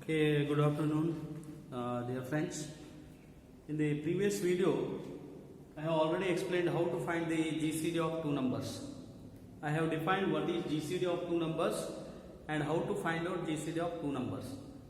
Okay, good afternoon, dear friends. In the previous video, I have already explained how to find the GCD of two numbers. I have defined what is GCD of two numbers and how to find out GCD of two numbers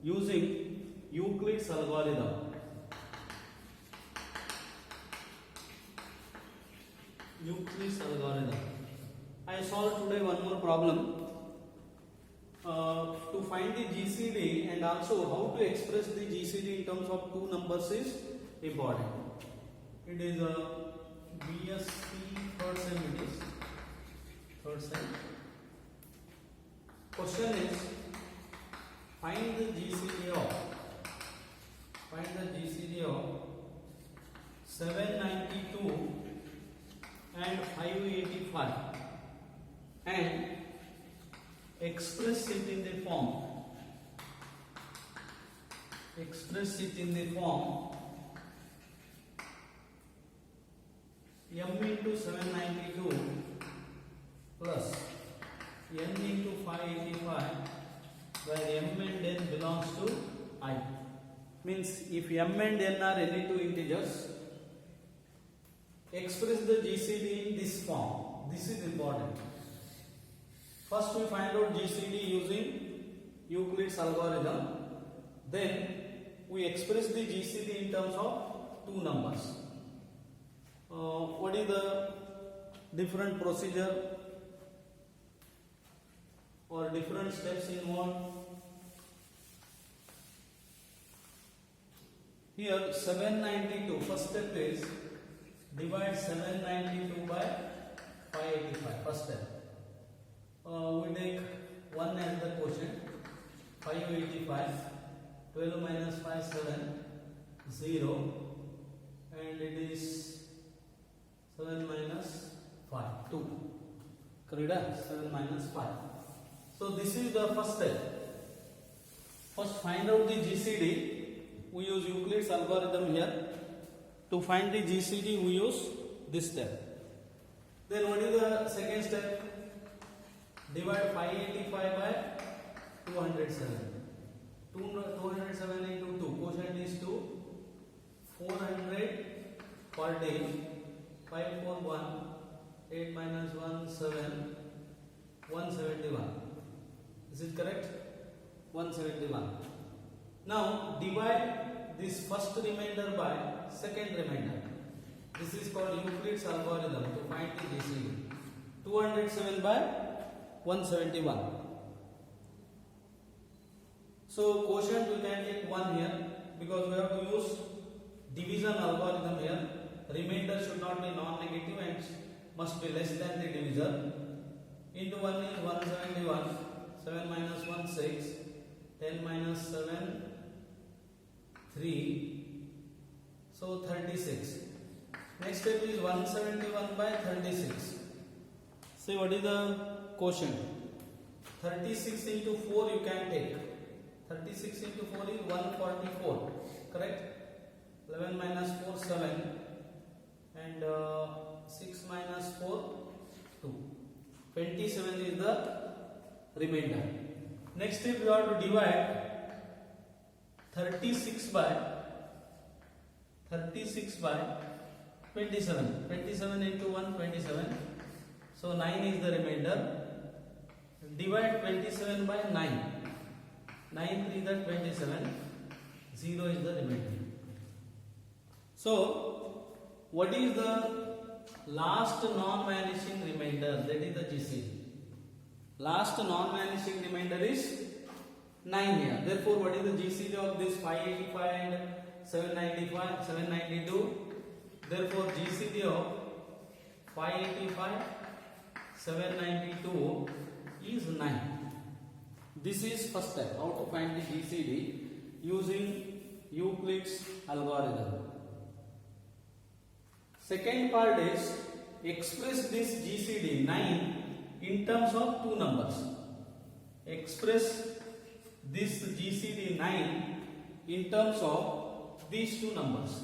using Euclid's algorithm. Euclid's algorithm. I solved today one more problem. To find the GCD and also how to express the GCD in terms of two numbers is important. It is a BSc third sem. It is third sem. Question is find the GCD of 792 and 585 and express it in the form m into 792 plus n into 585 where m and n belongs to I. Means if m and n are any two integers, express the GCD in this form. This is important. First we find out GCD using Euclid's algorithm. Then we express the GCD in terms of two numbers. What is the different procedure or different steps involved? Here 792, first step is divide 792 by 585, first step. We take 1 as the quotient, 585, 12 minus 5, 7, 0, and it is 7 minus 5, 2. Correct? 7 minus 5. So this is the first step. First find out the GCD. We use Euclid's algorithm here. To find the GCD we use this step. Then what is the second step? Divide 585 by 207. 207 into 2. Quotient is 2. 414. 541. 8 minus 1, 7. 171. Is it correct? 171. Now divide this first remainder by second remainder. This is called Euclid's algorithm to find the GCD. 207 by 171. So quotient we can take 1 here because we have to use division algorithm here. Remainder should not be non-negative and must be less than the divisor. Into 1 is 171. 7 minus 1, 6. 10 minus 7, 3. So 36. Next step is 171 by 36. See what is the quotient? 36 into 4 you can take. 36 into 4 is 144. Correct? 11 minus 4, 7. And 6 minus 4, 2. 27 is the remainder. Next step you have to divide 36 by 27. 27 into 1, 27. So 9 is the remainder. Divide 27 by 9. 9 3 is 27. 0 is the remainder. So what is the last non-vanishing remainder? That is the GCD. Last non-vanishing remainder is 9 here. Therefore, what is the GCD of this 585 and 792? Therefore, GCD of 585, 792 is 9. This is first step, how to find the GCD using Euclid's algorithm. Second part is express this GCD 9 in terms of two numbers. Express this GCD 9 in terms of these two numbers.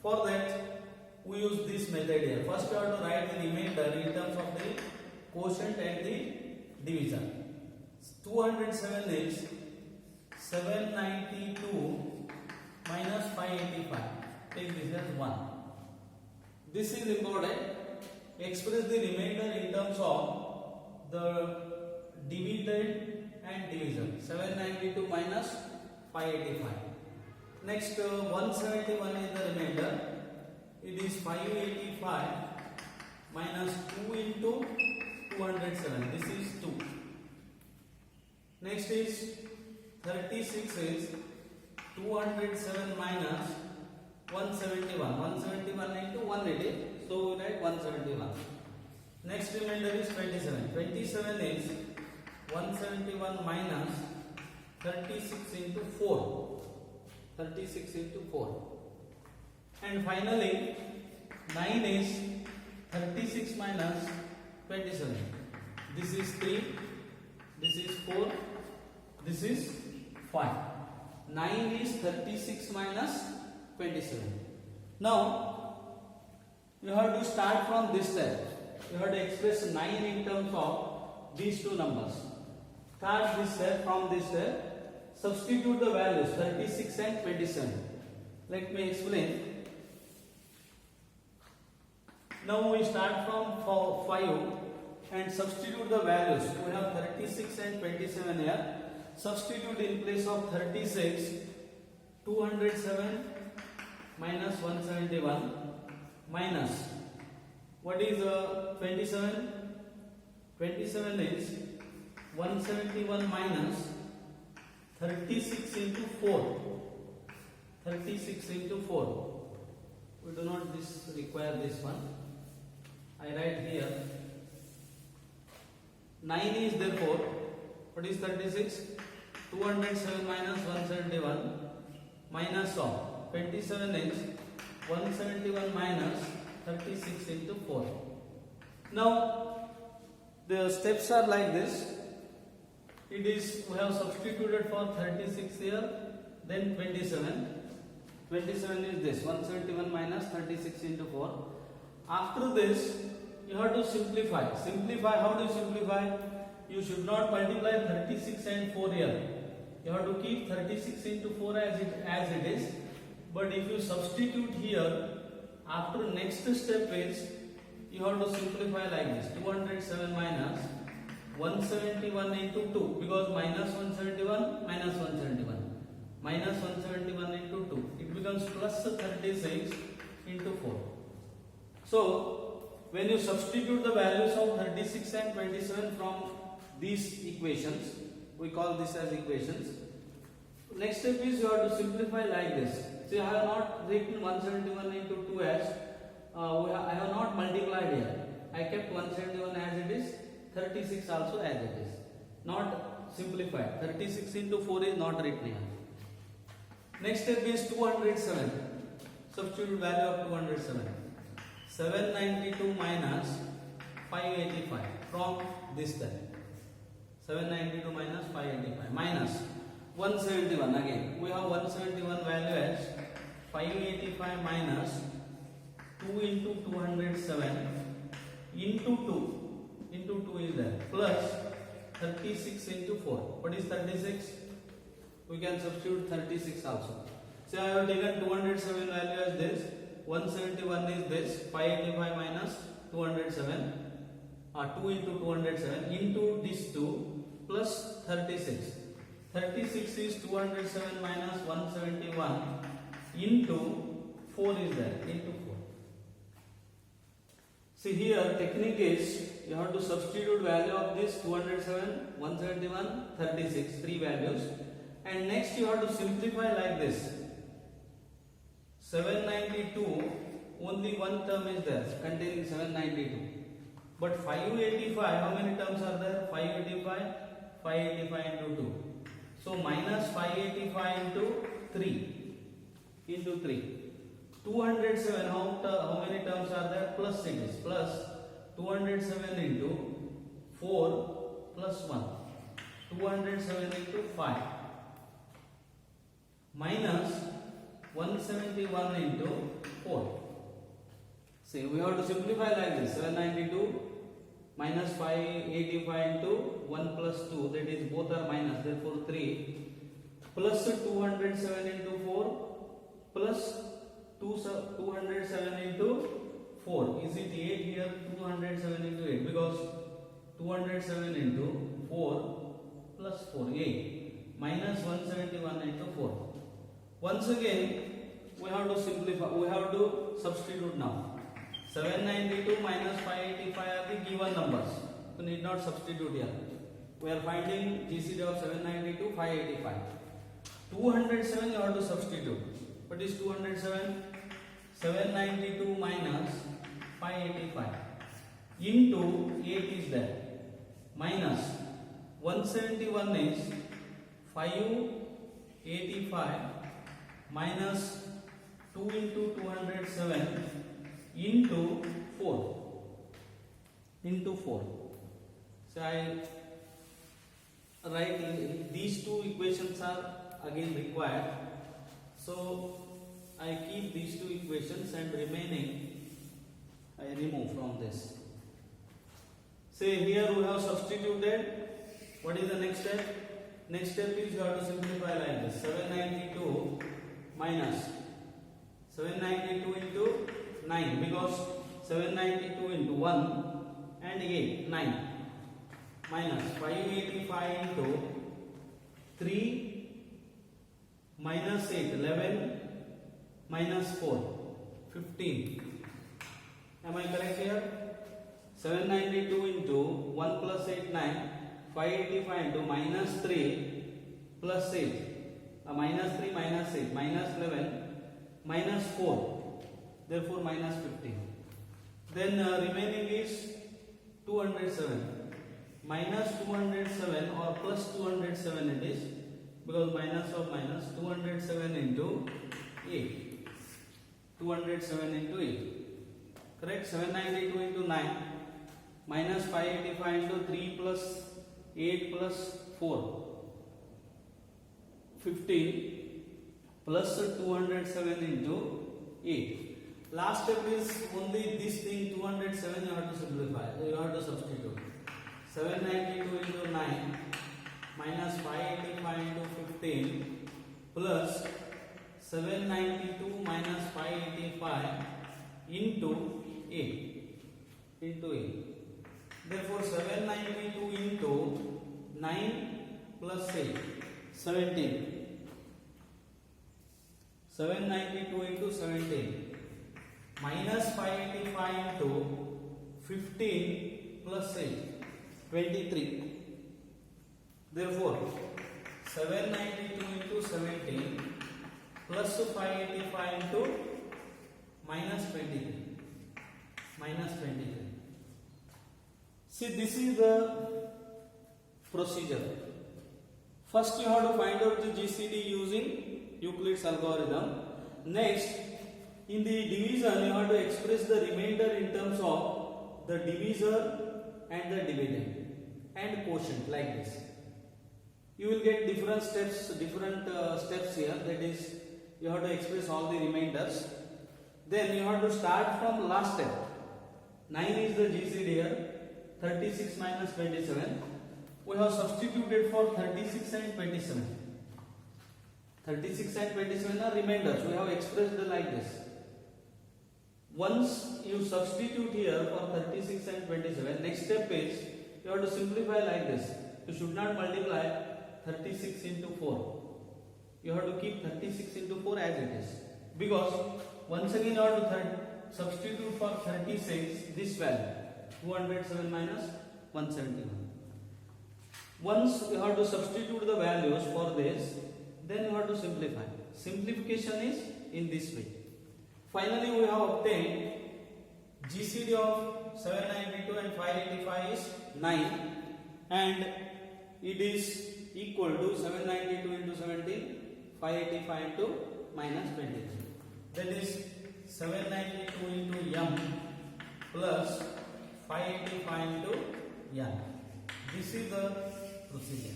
For that, we use this method here. First, we have to write the remainder in terms of the quotient and the divisor. 207 is 792 minus 585. Take this as 1. This is important. Express the remainder in terms of the dividend and division. 792 minus 585. Next, 171 is the remainder. It is 585 minus 2 into 207. This is 2. Next is 36 is 207 minus 171. 171 into 180. So we write 171. Next remainder is 27. 27 is 171 minus 36 into 4. 36 into 4. And finally 9 is 36 minus 27. This is 3. This is 4. This is 5. 9 is 36 minus 27. Now you have to start from this step. You have to express 9 in terms of these two numbers. Start this step from this step. Substitute the values 36 and 27. Let me explain. Now we start from 5 and substitute the values. We have 36 and 27 here. Substitute in place of 36, 207 minus 171 minus, what is 27? 27 is 171 minus 36 into 4. 36 into 4. We do not require this one. I write here. 9 is therefore, what is 36? 207 minus 171 minus of 27 is 171 minus 36 into 4. Now the steps are like this. It is, we have substituted for 36 here, then 27. 27 is this, 171 minus 36 into 4. After this, you have to simplify. Simplify, how do you simplify? You should not multiply 36 and 4 here. You have to keep 36 into 4 as it is. But if you substitute here, after next step is, you have to simplify like this. 207 minus 171 into 2, because minus 171 minus 171. Minus 171 into 2. It becomes plus 36 into 4. So, when you substitute the values of 36 and 27 from these equations, we call this as equations. Next step is you have to simplify like this. See, I have not written 171 into 2 as, I have not multiplied here. I kept 171 as it is, 36 also as it is. Not simplified. 36 into 4 is not written here. Next step is 207. Substitute value of 207. 792 minus 585 from this step. 792 minus 585 minus 171 again. We have 171 value as 585 minus 2 into 207 into 2. Into 2 is there. Plus 36 into 4. What is 36? We can substitute 36 also. So I have taken 207 value as this. 171 is this. 585 minus 207. 2 into 207 into this 2 plus 36. 36 is 207 minus 171 into 4 is there. Into 4. See here, technique is you have to substitute value of this 207, 171, 36, 3 values. And next you have to simplify like this. 792, only one term is there containing 792. But 585, how many terms are there? 585, 585 into 2. So minus 585 into 3. Into 3. 207, how many terms are there? Plus it is. Plus 207 into 4 plus 1. 207 into 5. Minus 171 into 4. See, we have to simplify like this. 792 minus 585 into 1 plus 2. That is both are minus. Therefore 3 plus 207 into 4 plus 207 into 4. Is it 8 here? 207 into 8, because 207 into 4 plus 4, 8, minus 171 into 4. Once again, we have to simplify, we have to substitute now. 792 minus 585 are the given numbers, so need not substitute here. We are finding GCD of 792, 585. 207 you have to substitute. What is 207? 792 minus 585 into 8 is there, minus 171 is 585 minus 2 into 207 into 4. So I write these two equations are again required. So I keep these two equations and remaining I remove from this. Say here we have substituted. What is the next step? Next step is you have to simplify like this. 792 minus 792 into 9, because 792 into 1 and 8, 9, minus 585 into 3 minus 8, 11 minus 4, 15. Am I correct here? 792 into 1 plus 8, 9, 585 into minus 3 plus 8, minus 3 minus 8, minus 11 minus 4, therefore minus 15. Then remaining is 207, minus 207 or plus 207 it is, because minus of minus, 207 into 8, 207 into 8, correct? 792 into 9 minus 585 into 3 plus 8 plus 4, 15 plus 207 into 8. Last step is only this thing, 207 you have to simplify, you have to substitute. 792 into 9 minus 585 into 15 plus 792 minus 585 into 8. Therefore 792 into 9 plus 8, 17. 792 into 17 minus 585 into 15 plus 8, 23. Therefore 792 into 17 plus 585 into minus 23. See, this is the procedure. First you have to find out the GCD using Euclid's algorithm. Next, in the division you have to express the remainder in terms of the divisor and the dividend and quotient, like this. You will get different steps here. That is, you have to express all the remainders. Then you have to start from last step. 9 is the GCD here. 36 minus 27. We have substituted for 36 and 27. 36 and 27 are remainders. We have expressed like this. Once you substitute here for 36 and 27, next step is you have to simplify like this. You should not multiply 36 into 4. You have to keep 36 into 4 as it is. Because once again you have to substitute for 36 this value. 207 minus 171. Once you have to substitute the values for this, then you have to simplify. Simplification is in this way. Finally, we have obtained GCD of 792 and 585 is 9, and it is equal to 792 into 17, 585 into minus 23. That is 792 into m plus 585 into n. This is the procedure.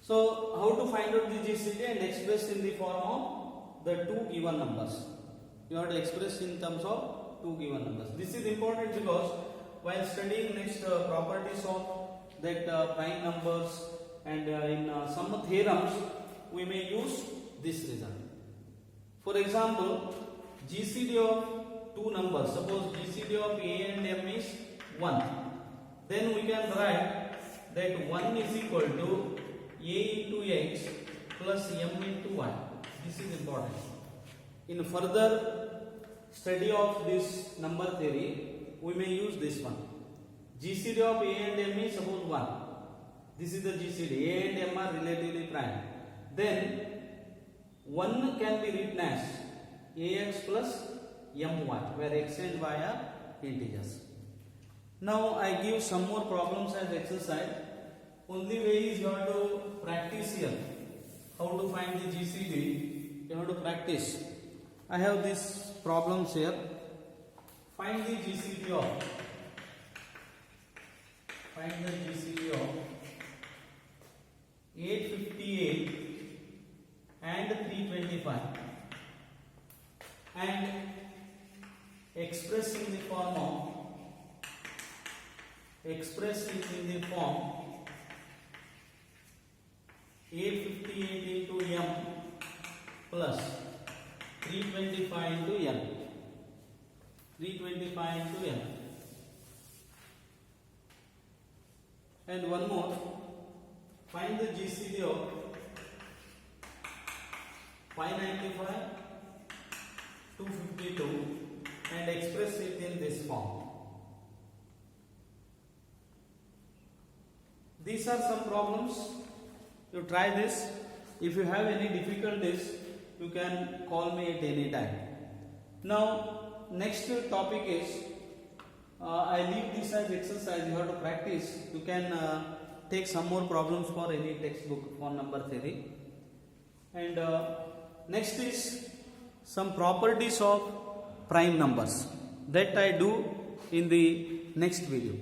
So, how to find out the GCD and express in the form of the two given numbers? You have to express in terms of two given numbers. This is important because while studying next properties of that prime numbers and in some theorems, we may use this result. For example, GCD of two numbers, suppose GCD of A and M is 1, then we can write that 1 is equal to A into X plus M into Y. This is important. In further study of this number theory, we may use this one. GCD of A and M is suppose 1. This is the GCD. A and M are relatively prime. Then 1 can be written as AX plus MY, where X and Y are integers. Now I give some more problems as exercise. Only way is you have to practice here. How to find the GCD? You have to practice. I have these problems here. Find the GCD of 858 and 325 and express in the form 858 into M plus 325 into M. 325 into M. And one more, find the GCD of 595, 252 and express it in this form. These are some problems. You try this. If you have any difficulties, you can call me at any time. Now, next topic is, I leave this as exercise. You have to practice. You can take some more problems for any textbook for number theory. And next is some properties of prime numbers that I do in the next video.